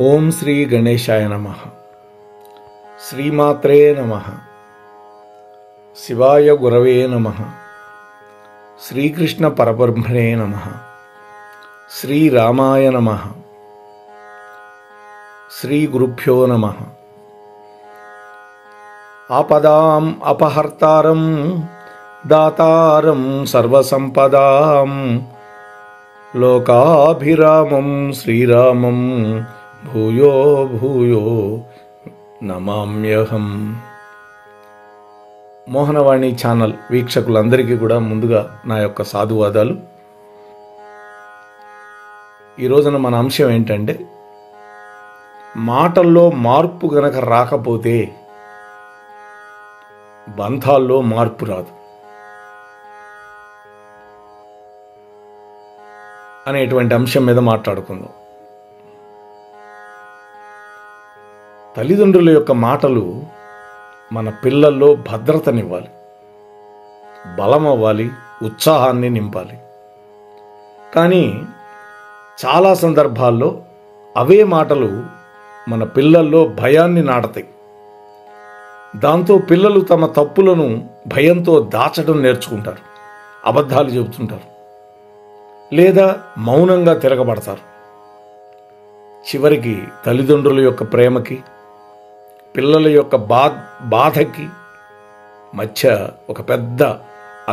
ఓం శ్రీ గణేశాయ నమః. శ్రీమాత్రే నమః. శివాయ గురవే నమః. శ్రీకృష్ణ పరబ్రహ్మణే నమః. శ్రీరామాయ నమః. శ్రీ గురుభ్యో నమః. ఆపదాం అపహర్తారం దాతారం సర్వసంపదాం లోకాభిరామం శ్రీరామం భూయో భూయో నమామ్యహం. మోహనవాణి ఛానల్ వీక్షకులందరికీ కూడా ముందుగా నా యొక్క సాధువాదాలు. ఈ రోజున మన అంశం ఏంటంటే, మాటల్లో మార్పు గనక రాకపోతే బంధాల్లో మార్పు రాదు అనేటువంటి అంశం మీద మాట్లాడుకుందాం. తల్లిదండ్రుల యొక్క మాటలు మన పిల్లల్లో భద్రతనివ్వాలి, బలం అవ్వాలి, ఉత్సాహాన్ని నింపాలి. కానీ చాలా సందర్భాల్లో అవే మాటలు మన పిల్లల్లో భయాన్ని నాటతాయి. దాంతో పిల్లలు తమ తప్పులను భయంతో దాచడం నేర్చుకుంటారు, అబద్ధాలు చెబుతుంటారు, లేదా మౌనంగా తిరగబడతారు. చివరికి తల్లిదండ్రుల యొక్క ప్రేమకి, పిల్లల యొక్క బాధకి మధ్య ఒక పెద్ద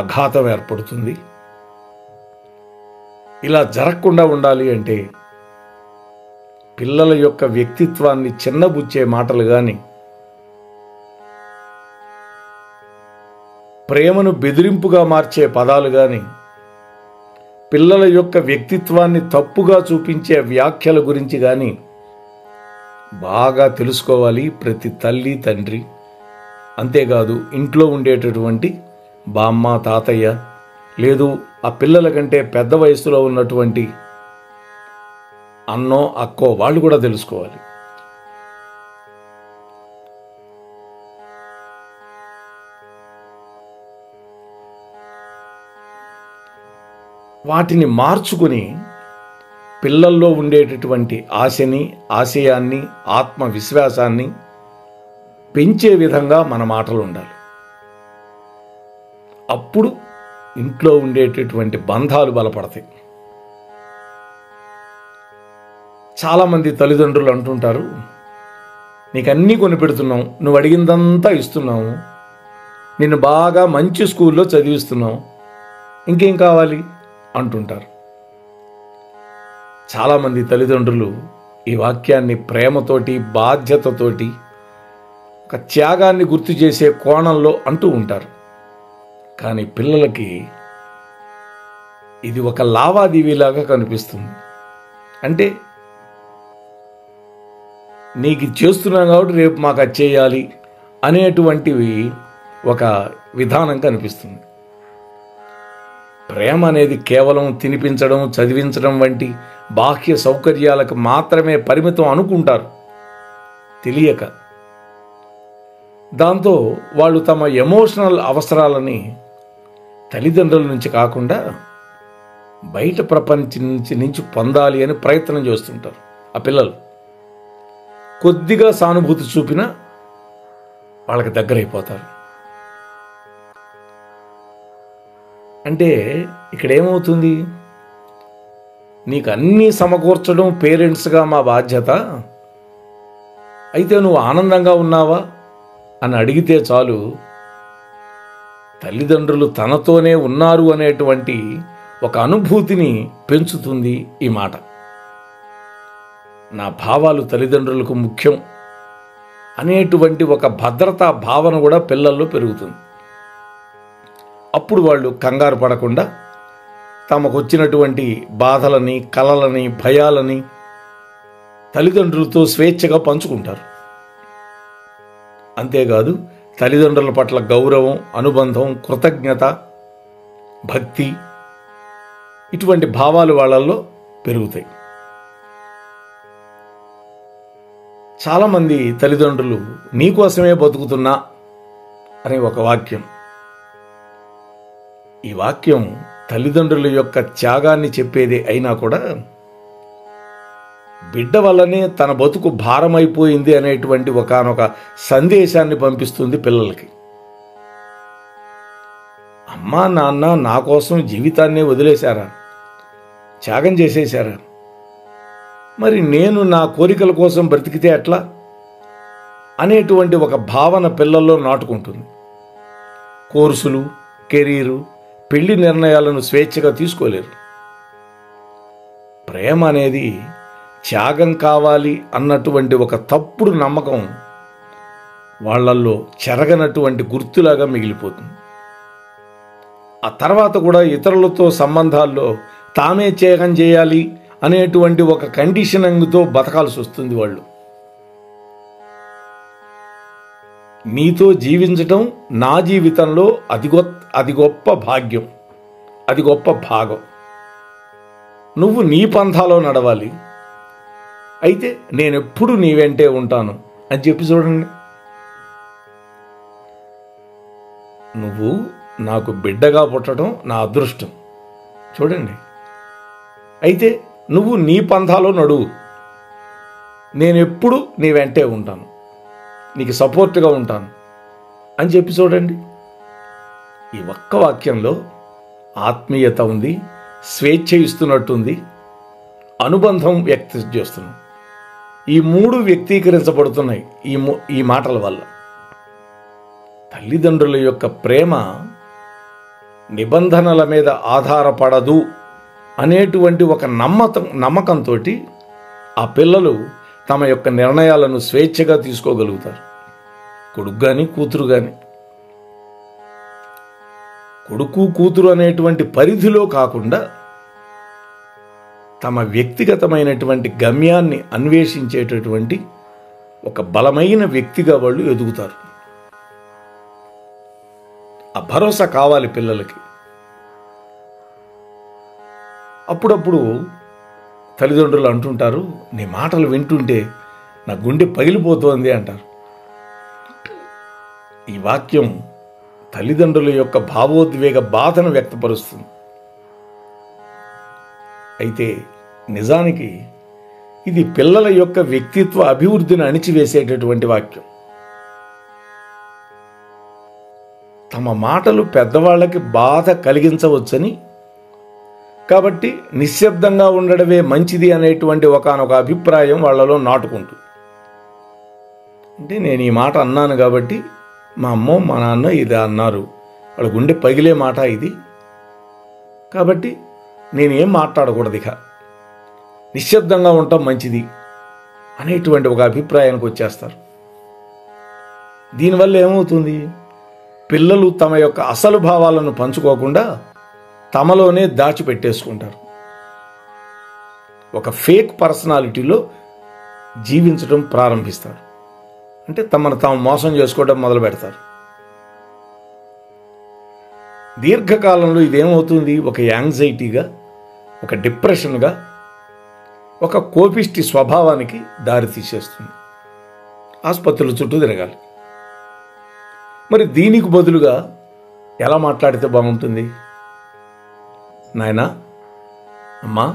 అఘాతం ఏర్పడుతుంది. ఇలా జరగకుండా ఉండాలి అంటే పిల్లల యొక్క వ్యక్తిత్వాన్ని చిన్నబుచ్చే మాటలు కానీ, ప్రేమను బెదిరింపుగా మార్చే పదాలు కానీ, పిల్లల యొక్క వ్యక్తిత్వాన్ని తప్పుగా చూపించే వ్యాఖ్యల గురించి కానీ బాగా తెలుసుకోవాలి ప్రతి తల్లి తండ్రి. అంతేకాదు ఇంట్లో ఉండేటటువంటి బామ్మ తాతయ్య, లేదు ఆ పిల్లల కంటే పెద్ద వయసులో ఉన్నటువంటి అన్నో అక్కో వాళ్ళు కూడా తెలుసుకోవాలి. వాటిని మార్చుకుని పిల్లల్లో ఉండేటటువంటి ఆశని, ఆశయాన్ని, ఆత్మవిశ్వాసాన్ని పెంచే విధంగా మన మాటలు ఉండాలి. అప్పుడు ఇంట్లో ఉండేటటువంటి బంధాలు బలపడతాయి. చాలామంది తల్లిదండ్రులు అంటుంటారు, నీకు అన్నీ కొనిపెడుతున్నావు, నువ్వు అడిగిందంతా ఇస్తున్నావు, నిన్ను బాగా మంచి స్కూల్లో చదివిస్తున్నావు, ఇంకేం కావాలి అంటుంటారు. చాలామంది తల్లిదండ్రులు ఈ వాక్యాన్ని ప్రేమతోటి, బాధ్యతతోటి, ఒక త్యాగాన్ని గుర్తు చేసే కోణంలో అంటూ ఉంటారు. కానీ పిల్లలకి ఇది ఒక లావాదేవీలాగా కనిపిస్తుంది. అంటే నీకు ఇది చేస్తున్నాం కాబట్టి రేపు మాకు అది చేయాలి అనేటువంటివి ఒక విధానం కనిపిస్తుంది. ప్రేమ అనేది కేవలం తినిపించడం, చదివించడం వంటి బాహ్య సౌకర్యాలకు మాత్రమే పరిమితం అనుకుంటారు తెలియక. దాంతో వాళ్ళు తమ ఎమోషనల్ అవసరాలని తల్లిదండ్రుల నుంచి కాకుండా బయట ప్రపంచం నుంచి పొందాలి అని ప్రయత్నం చేస్తుంటారు. ఆ పిల్లలు కొద్దిగా సానుభూతి చూపినా వాళ్ళకి దగ్గరైపోతారు. అంటే ఇక్కడ ఏమవుతుంది, నీకు అన్నీ సమకూర్చడం పేరెంట్స్గా మా బాధ్యత, అయితే నువ్వు ఆనందంగా ఉన్నావా అని అడిగితే చాలు, తల్లిదండ్రులు తనతోనే ఉన్నారు అనేటువంటి ఒక అనుభూతిని పెంచుతుంది ఈ మాట. నా భావాలు తల్లిదండ్రులకు ముఖ్యం అనేటువంటి ఒక భద్రతా భావన కూడా పిల్లల్లో పెరుగుతుంది. అప్పుడు వాళ్ళు కంగారు పడకుండా తమకు వచ్చినటువంటి బాధలని, కలలని, భయాలని తల్లిదండ్రులతో స్వేచ్ఛగా పంచుకుంటారు. అంతేకాదు తల్లిదండ్రుల పట్ల గౌరవం, అనుబంధం, కృతజ్ఞత, భక్తి ఇటువంటి భావాలు వాళ్ళల్లో పెరుగుతాయి. చాలామంది తల్లిదండ్రులు నీకోసమే బతుకుతున్నా అనే ఒక వాక్యం, ఈ వాక్యం తల్లిదండ్రుల యొక్క త్యాగాన్ని చెప్పేదే అయినా కూడా బిడ్డ వల్లనే తన బతుకు భారమైపోయింది అనేటువంటి ఒకానొక సందేశాన్ని పంపిస్తుంది పిల్లలకి. అమ్మా నాన్న నా కోసం జీవితాన్నే వదిలేశారా, త్యాగం చేసేశారా, మరి నేను నా కోరికల కోసం బ్రతికితే ఎట్లా అనేటువంటి ఒక భావన పిల్లల్లో నాటుకుంటుంది. కోర్సులు, కెరీరు, పెళ్లి నిర్ణయాలను స్వేచ్ఛగా తీసుకోలేరు. ప్రేమ అనేది త్యాగం కావాలి అన్నటువంటి ఒక తప్పుడు నమ్మకం వాళ్ళల్లో చెరగనటువంటి గుర్తులాగా మిగిలిపోతుంది. ఆ తర్వాత కూడా ఇతరులతో సంబంధాల్లో తామే త్యాగం చేయాలి అనేటువంటి ఒక కండిషనింగ్తో బతకాల్సి వస్తుంది. వాళ్ళు నీతో జీవించటం నా జీవితంలో అది గొప్ప భాగ్యం, అది గొప్ప భాగం. నువ్వు నీ పంథాలో నడవాలి, అయితే నేనెప్పుడు నీ వెంటే ఉంటాను అని చెప్పి చూడండి. నువ్వు నాకు బిడ్డగా పుట్టడం నా అదృష్టం చూడండి, అయితే నువ్వు నీ పంథాలో నడువు, నేనెప్పుడు నీ వెంటే ఉంటాను, నీకు సపోర్ట్గా ఉంటాను అని చెప్పి చూడండి. ఈ ఒక్క వాక్యంలో ఆత్మీయత ఉంది, స్వేచ్ఛ ఇస్తున్నట్టుంది, అనుబంధం వ్యక్తం చేస్తున్నాం. ఈ మూడు వ్యక్తీకరించబడుతున్నాయి ఈ మాటల వల్ల. తల్లిదండ్రుల యొక్క ప్రేమ నిబంధనల మీద ఆధారపడదు అనేటువంటి ఒక నమ్మకంతో ఆ పిల్లలు తమ యొక్క నిర్ణయాలను స్వేచ్ఛగా తీసుకోగలుగుతారు. కొడుకు కానీ కూతురు కానీ, కొడుకు కూతురు అనేటువంటి పరిధిలో కాకుండా తమ వ్యక్తిగతమైనటువంటి గమ్యాన్ని అన్వేషించేటటువంటి ఒక బలమైన వ్యక్తిగా వాళ్ళు ఎదుగుతారు. ఆ భరోసా కావాలి పిల్లలకి. అప్పుడప్పుడు తల్లిదండ్రులు అంటుంటారు, నీ మాటలు వింటుంటే నా గుండె పగిలిపోతోంది అంటారు. ఈ వాక్యం తల్లిదండ్రుల యొక్క భావోద్వేగ బాధను వ్యక్తపరుస్తుంది. అయితే నిజానికి ఇది పిల్లల యొక్క వ్యక్తిత్వ అభివృద్ధిని అణిచివేసేటటువంటి వాక్యం. తమ మాటలు పెద్దవాళ్ళకి బాధ కలిగించవచ్చని, కాబట్టి నిశ్శబ్దంగా ఉండడమే మంచిది అనేటువంటి ఒకానొక అభిప్రాయం వాళ్ళలో నాటుకుంటుంది. అంటే నేను ఈ మాట అన్నాను కాబట్టి మా అమ్మో మా నాన్న ఇది అన్నారు, వాళ్ళ గుండె పగిలే మాట ఇది, కాబట్టి నేనేం మాట్లాడకూడదు, ఇక నిశ్శబ్దంగా ఉండటం మంచిది అనేటువంటి ఒక అభిప్రాయానికి వచ్చేస్తారు. దీనివల్ల ఏమవుతుంది, పిల్లలు తమ యొక్క అసలు భావాలను పంచుకోకుండా తమలోనే దాచిపెట్టేసుకుంటారు. ఒక ఫేక్ పర్సనాలిటీలో జీవించడం ప్రారంభిస్తారు. అంటే తమను తాము మోసం చేసుకోవడం మొదలు పెడతారు. దీర్ఘకాలంలో ఇదేమవుతుంది, ఒక యాంగ్జైటీగా, ఒక డిప్రెషన్గా, ఒక కోపిష్టి స్వభావానికి దారి తీసేస్తుంది. ఆసుపత్రుల చుట్టూ తిరగాలి. మరి దీనికి బదులుగా ఎలా మాట్లాడితే బాగుంటుంది? నాయనా, అమ్మా,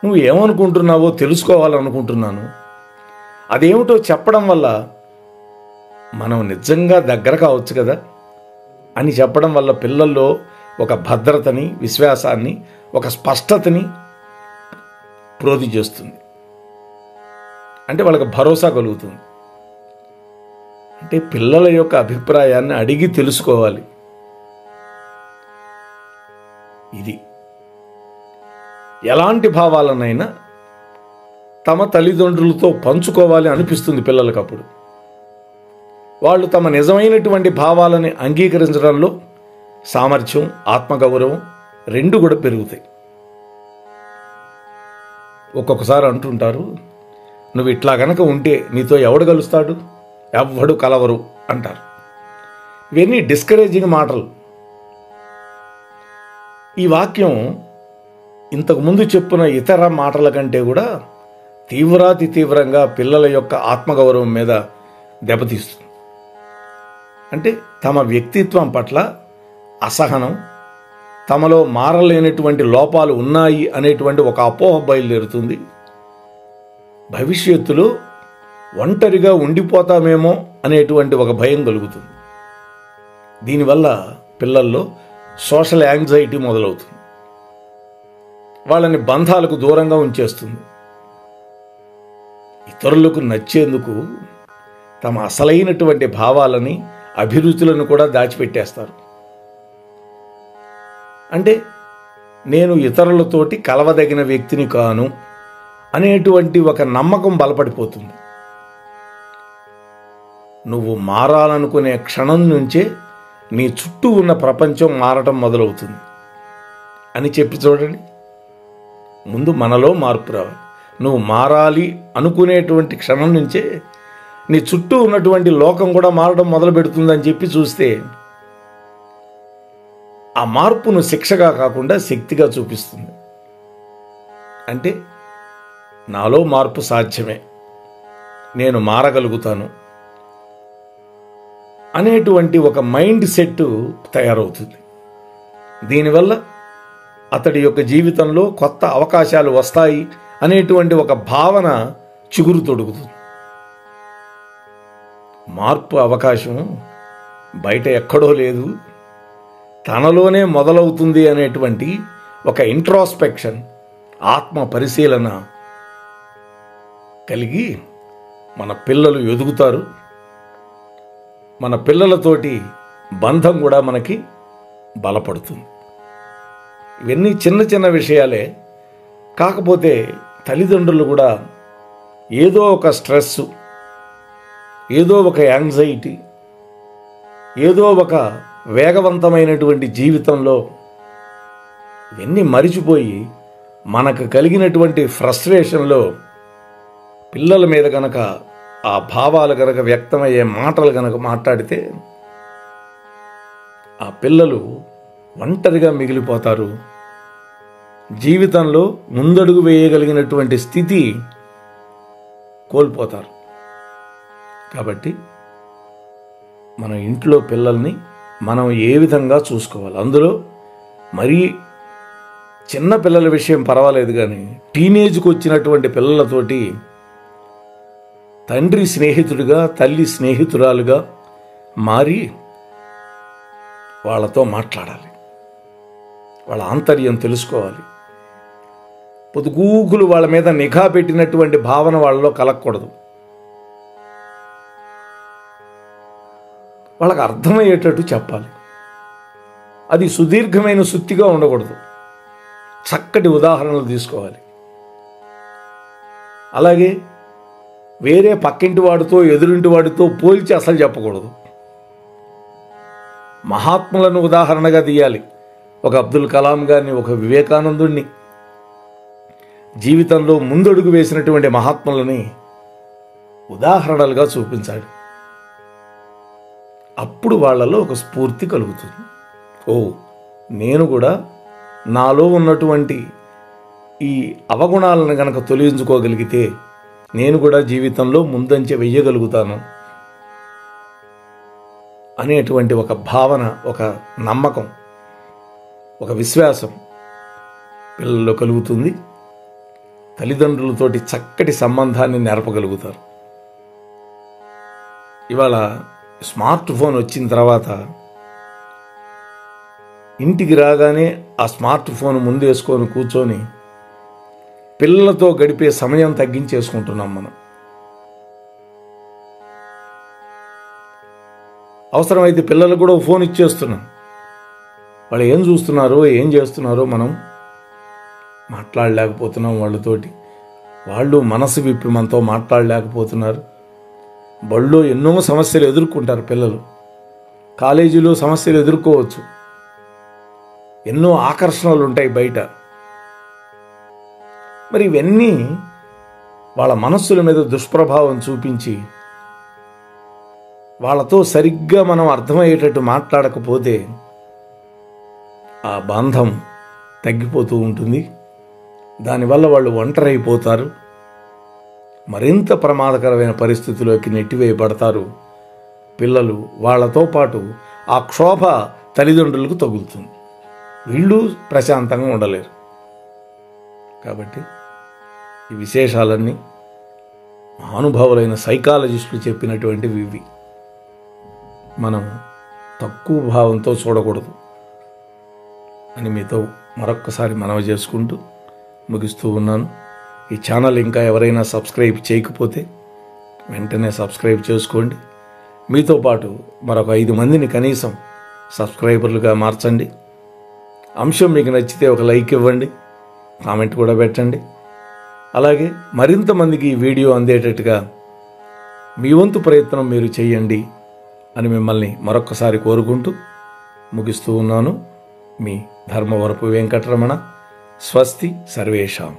నువ్వు ఏమనుకుంటున్నావో తెలుసుకోవాలనుకుంటున్నాను, అదేమిటో చెప్పడం వల్ల మనం నిజంగా దగ్గర కావచ్చు కదా అని చెప్పడం వల్ల పిల్లల్లో ఒక భద్రతని, విశ్వాసాన్ని, ఒక స్పష్టతని ప్రోధి చేస్తుంది. అంటే వాళ్ళకి భరోసా కలుగుతుంది. అంటే పిల్లల యొక్క అభిప్రాయాన్ని అడిగి తెలుసుకోవాలి. ఇది ఎలాంటి భావాలనైనా తమ తల్లిదండ్రులతో పంచుకోవాలి అనిపిస్తుంది పిల్లలకు. అప్పుడు వాళ్ళు తమ నిజమైనటువంటి భావాలని అంగీకరించడంలో సామర్థ్యం, ఆత్మగౌరవం రెండు కూడా పెరుగుతాయి. ఒక్కొక్కసారి అంటుంటారు, నువ్వు ఇట్లా గనక ఉంటే నీతో ఎవడు కలుస్తాడు, ఎవ్వడు కలవరు అంటారు. ఇవన్నీ డిస్కరేజింగ్ మాటలు. ఈ వాక్యం ఇంతకుముందు చెప్పున ఇతర మాటల కంటే కూడా తీవ్రాతి తీవ్రంగా పిల్లల యొక్క ఆత్మగౌరవం మీద దెబ్బతీస్తుంది. అంటే తమ వ్యక్తిత్వం పట్ల అసహనం, తమలో మారలేనటువంటి లోపాలు ఉన్నాయి అనేటువంటి ఒక అపోహ బయలుదేరుతుంది. భవిష్యత్తులో ఒంటరిగా ఉండిపోతామేమో అనేటువంటి ఒక భయం కలుగుతుంది. దీనివల్ల పిల్లల్లో సోషల్ యాంగ్జైటీ మొదలవుతుంది. వాళ్ళని బంధాలకు దూరంగా ఉంచేస్తుంది. ఇతరులకు నచ్చేందుకు తమ అసలైనటువంటి భావాలని, అభిరుచులను కూడా దాచిపెట్టేస్తారు. అంటే నేను ఇతరులతోటి కలవదగిన వ్యక్తిని కాను అనేటువంటి ఒక నమ్మకం బలపడిపోతుంది. నువ్వు మారాలనుకునే క్షణం నుంచే నీ చుట్టూ ఉన్న ప్రపంచం మారటం మొదలవుతుంది అని చెప్పి చూడండి. ముందు మనలో మార్పు రావాలి. నువ్వు మారాలి అనుకునేటువంటి క్షణం నుంచే నీ చుట్టూ ఉన్నటువంటి లోకం కూడా మారడం మొదలు పెడుతుందని చెప్పి చూస్తే ఆ మార్పును శిక్షగా కాకుండా శక్తిగా చూపిస్తుంది. అంటే నాలో మార్పు సాధ్యమే, నేను మారగలుగుతాను అనేటువంటి ఒక మైండ్ సెట్ తయారవుతుంది. దీనివల్ల అతడి యొక్క జీవితంలో కొత్త అవకాశాలు వస్తాయి అనేటువంటి ఒక భావన చిగురు తొడుగుతుంది. మార్పు అవకాశం బయట ఎక్కడో లేదు, తనలోనే మొదలవుతుంది అనేటువంటి ఒక ఇంట్రాస్పెక్షన్, ఆత్మ పరిశీలన కలిగి మన పిల్లలు ఎదుగుతారు. మన పిల్లలతోటి బంధం కూడా మనకి బలపడుతుంది. ఇవన్నీ చిన్న చిన్న విషయాలే. కాకపోతే తల్లిదండ్రులు కూడా ఏదో ఒక స్ట్రెస్, ఏదో ఒక యాంగ్జైటీ, ఏదో ఒక వేగవంతమైనటువంటి జీవితంలో ఇవన్నీ మరిచిపోయి మనకు కలిగినటువంటి ఫ్రస్ట్రేషన్లో పిల్లల మీద గనక ఆ భావాలు గనక వ్యక్తమయ్యే మాటలు గనక మాట్లాడితే ఆ పిల్లలు ఒంటరిగా మిగిలిపోతారు. జీవితంలో ముందడుగు వేయగలిగినటువంటి స్థితి కోల్పోతారు. కాబట్టి మన ఇంట్లో పిల్లల్ని మనం ఏ విధంగా చూసుకోవాలి. అందులో మరీ చిన్న పిల్లల విషయం పర్వాలేదు, కానీ టీనేజ్కి వచ్చినటువంటి పిల్లలతోటి తండ్రి స్నేహితుడిగా, తల్లి స్నేహితురాలుగా మారి వాళ్ళతో మాట్లాడాలి. వాళ్ళ ఆంతర్యం తెలుసుకోవాలి. పొదుగూకులు వాళ్ళ మీద నిఘా పెట్టినటువంటి భావన వాళ్ళలో కలగకూడదు. వాళ్ళకి అర్థమయ్యేటట్టు చెప్పాలి. అది సుదీర్ఘమైన సుత్తిగా ఉండకూడదు. చక్కటి ఉదాహరణలు తీసుకోవాలి. అలాగే వేరే పక్కింటి వాడితో, ఎదురింటి వాడితో పోల్చి అసలు చెప్పకూడదు. మహాత్ములను ఉదాహరణగా తీయాలి. ఒక అబ్దుల్ కలాం గారిని, ఒక వివేకానందుణ్ణి, జీవితంలో ముందడుగు వేసినటువంటి మహాత్ములని ఉదాహరణలుగా చూపించాడు. అప్పుడు వాళ్ళలో ఒక స్ఫూర్తి కలుగుతుంది. ఓ, నేను కూడా నాలో ఉన్నటువంటి ఈ అవగుణాలను గనక తొలగించుకోగలిగితే నేను కూడా జీవితంలో ముందంచె వెయ్యగలుగుతాను అనేటువంటి ఒక భావన, ఒక నమ్మకం, ఒక విశ్వాసం పిల్లల్లో కలుగుతుంది. తల్లిదండ్రులతోటి చక్కటి సంబంధాన్ని నెరపగలుగుతారు. ఇవాళ స్మార్ట్ ఫోన్ వచ్చిన తర్వాత ఇంటికి రాగానే ఆ స్మార్ట్ ఫోన్ ముందేసుకొని కూర్చొని పిల్లలతో గడిపే సమయం తగ్గించేసుకుంటున్నాం మనం. అవసరమైతే పిల్లలకు కూడా ఫోన్ ఇచ్చేస్తున్నాం. వాళ్ళు ఏం చూస్తున్నారో, ఏం చేస్తున్నారో మనం మాట్లాడలేకపోతున్నాం వాళ్ళతోటి. వాళ్ళు మనసు విప్పి మనతో మాట్లాడలేకపోతున్నారు. బళ్ళో ఎన్నో సమస్యలు ఎదుర్కొంటారు పిల్లలు. కాలేజీలో సమస్యలు ఎదుర్కోవచ్చు. ఎన్నో ఆకర్షణలు ఉంటాయి బయట. మరి ఇవన్నీ వాళ్ళ మనస్సుల మీద దుష్ప్రభావం చూపించి వాళ్ళతో సరిగ్గా మనం అర్థమయ్యేటట్టు మాట్లాడకపోతే ఆ బంధం తగ్గిపోతూ ఉంటుంది. దానివల్ల వాళ్ళు ఒంటరైపోతారు. మరింత ప్రమాదకరమైన పరిస్థితిలోకి నెట్టివేయబడతారు పిల్లలు. వాళ్ళతో పాటు ఆ క్షోభ తల్లిదండ్రులకు తగులుతుంది. వీళ్ళు ప్రశాంతంగా ఉండలేరు. కాబట్టి ఈ విశేషాలన్నీ మహానుభావులైన సైకాలజిస్టులు చెప్పినటువంటివి ఇవి. మనం తక్కువ భావంతో చూడకూడదు అని మీతో మరొక్కసారి మనవి చేసుకుంటూ ముగిస్తూ ఉన్నాను. ఈ ఛానల్ ఇంకా ఎవరైనా సబ్స్క్రైబ్ చేయకపోతే వెంటనే సబ్స్క్రైబ్ చేసుకోండి. మీతో పాటు మరొక 5 మందిని కనీసం సబ్స్క్రైబర్లుగా మార్చండి. అంశం మీకు నచ్చితే ఒక లైక్ ఇవ్వండి, కామెంట్ కూడా పెట్టండి. అలాగే మరింత మందికి ఈ వీడియో అందేటట్టుగా మీ వంతు ప్రయత్నం మీరు చేయండి అని మిమ్మల్ని మరొక్కసారి కోరుకుంటూ ముగిస్తూ ఉన్నాను. మీ ధర్మవరపు వెంకటరమణ. స్వస్తి సర్వేషాం.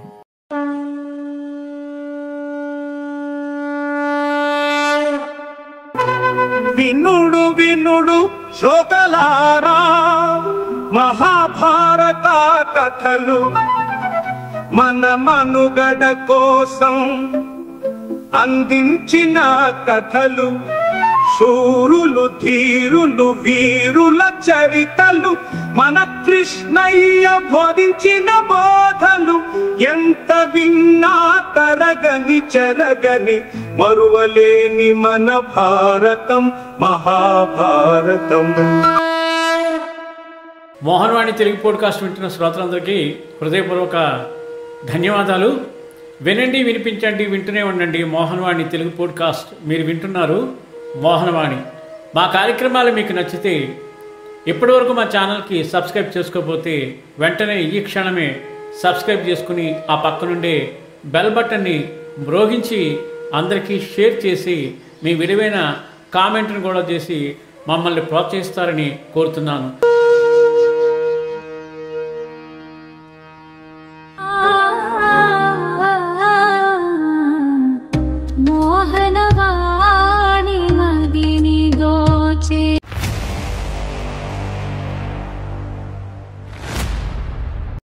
వినుడు వినుడు శోకలారా, మహాభారత కథలు మన మనుగడ కోసం అందించిన కథలు. శూరులు ధీరులు వీరుల చరితలు, మన కృష్ణయ్య బోధించిన బోధలు. ఎంత విన్నా తరగని చెరగని మరువలేని మన భారతం మహాభారతం. మోహన్వాణి తెలుగు పోడ్కాస్ట్ వింటున్న శ్రోతలందరికీ హృదయపూర్వక ధన్యవాదాలు. వినండి, వినిపించండి, వింటూనే ఉండండి మోహన్వాణి తెలుగు పోడ్కాస్ట్. మీరు వింటున్నారు మోహన్వాణి. మా కార్యక్రమాలు మీకు నచ్చితే ఇప్పటివరకు మా ఛానల్కి సబ్స్క్రైబ్ చేసుకోకపోతే వెంటనే ఈ క్షణమే సబ్స్క్రైబ్ చేసుకుని ఆ పక్కనుండే బెల్ బటన్ని మ్రోగించి అందరికీ షేర్ చేసి మీ విలువైన కామెంట్ను కూడా చేసి మమ్మల్ని ప్రోత్సహిస్తారని కోరుతున్నాను.